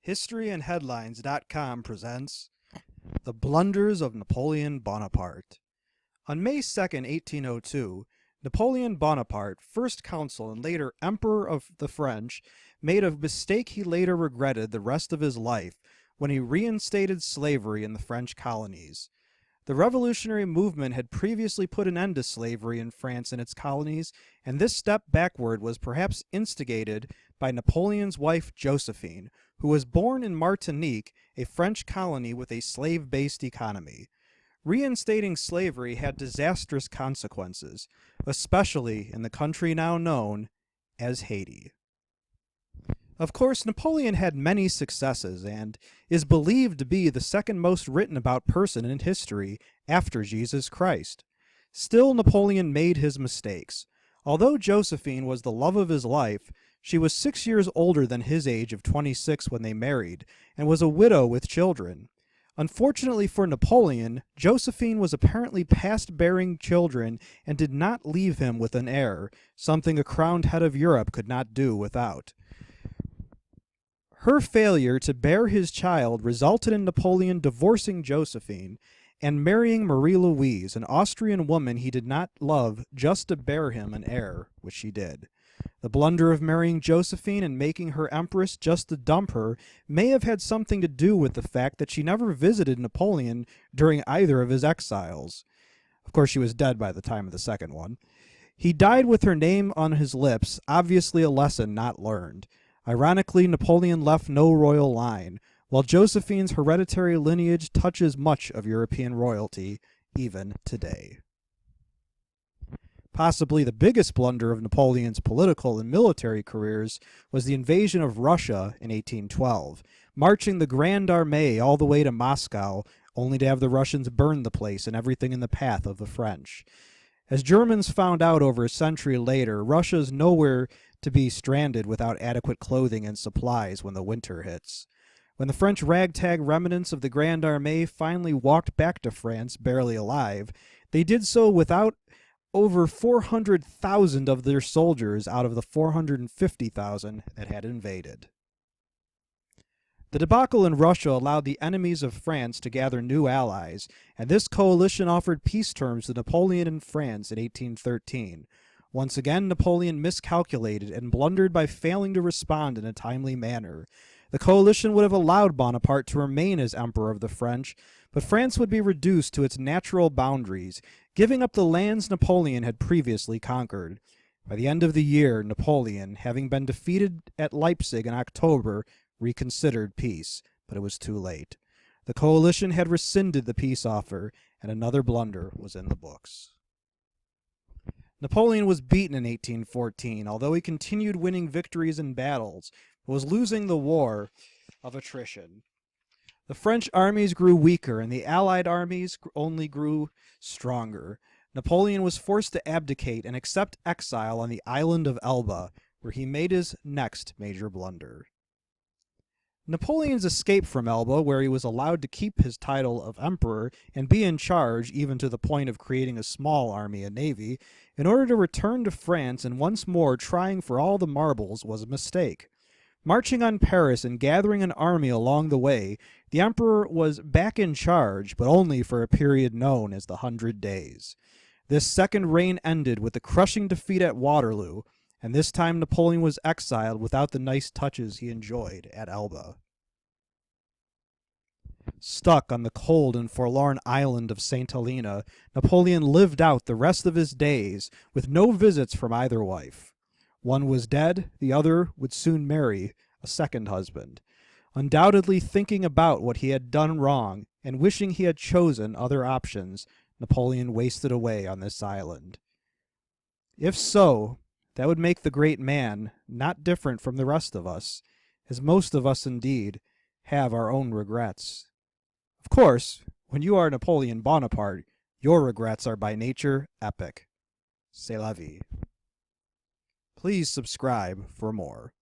HistoryAndHeadlines.com presents The Blunders of Napoleon Bonaparte. On May 2nd, 1802, Napoleon Bonaparte, first consul and later Emperor of the French, made a mistake he later regretted the rest of his life when he reinstated slavery in the French colonies. The revolutionary movement had previously put an end to slavery in France and its colonies, and this step backward was perhaps instigated by Napoleon's wife Josephine, who was born in Martinique, a French colony with a slave-based economy. Reinstating slavery had disastrous consequences, especially in the country now known as Haiti. Of course, Napoleon had many successes and is believed to be the second most written about person in history after Jesus Christ. Still, Napoleon made his mistakes. Although Josephine was the love of his life, she was 6 years older than his age of 26 when they married, and was a widow with children. Unfortunately for Napoleon, Josephine was apparently past bearing children and did not leave him with an heir, something a crowned head of Europe could not do without. Her failure to bear his child resulted in Napoleon divorcing Josephine and marrying Marie-Louise, an Austrian woman he did not love, just to bear him an heir, which she did. The blunder of marrying Josephine and making her empress just to dump her may have had something to do with the fact that she never visited Napoleon during either of his exiles. Of course, she was dead by the time of the second one. He died with her name on his lips, obviously a lesson not learned. Ironically, Napoleon left no royal line, while Josephine's hereditary lineage touches much of European royalty, even today. Possibly the biggest blunder of Napoleon's political and military careers was the invasion of Russia in 1812, marching the Grande Armée all the way to Moscow, only to have the Russians burn the place and everything in the path of the French. As Germans found out over a century later, Russia is nowhere to be stranded without adequate clothing and supplies when the winter hits. When the French ragtag remnants of the Grande Armée finally walked back to France barely alive, they did so without over 400,000 of their soldiers out of the 450,000 that had invaded. The debacle in Russia allowed the enemies of France to gather new allies, and this coalition offered peace terms to Napoleon and France in 1813. Once again, Napoleon miscalculated and blundered by failing to respond in a timely manner. The coalition would have allowed Bonaparte to remain as Emperor of the French, but France would be reduced to its natural boundaries, giving up the lands Napoleon had previously conquered. By the end of the year, Napoleon, having been defeated at Leipzig in October, reconsidered peace, but it was too late. The coalition had rescinded the peace offer, and another blunder was in the books. Napoleon was beaten in 1814, although he continued winning victories in battles, but was losing the war of attrition. The French armies grew weaker, and the Allied armies only grew stronger. Napoleon was forced to abdicate and accept exile on the island of Elba, where he made his next major blunder. Napoleon's escape from Elba, where he was allowed to keep his title of emperor and be in charge, even to the point of creating a small army and navy, in order to return to France and once more trying for all the marbles, was a mistake. Marching on Paris and gathering an army along the way, the emperor was back in charge, but only for a period known as the 100 Days. This second reign ended with the crushing defeat at Waterloo, and this time Napoleon was exiled without the nice touches he enjoyed at Elba. Stuck on the cold and forlorn island of St. Helena, Napoleon lived out the rest of his days with no visits from either wife. One was dead, the other would soon marry a second husband. Undoubtedly thinking about what he had done wrong and wishing he had chosen other options, Napoleon wasted away on this island. If so, that would make the great man not different from the rest of us, as most of us indeed have our own regrets. Of course, when you are Napoleon Bonaparte, your regrets are by nature epic. C'est la vie. Please subscribe for more.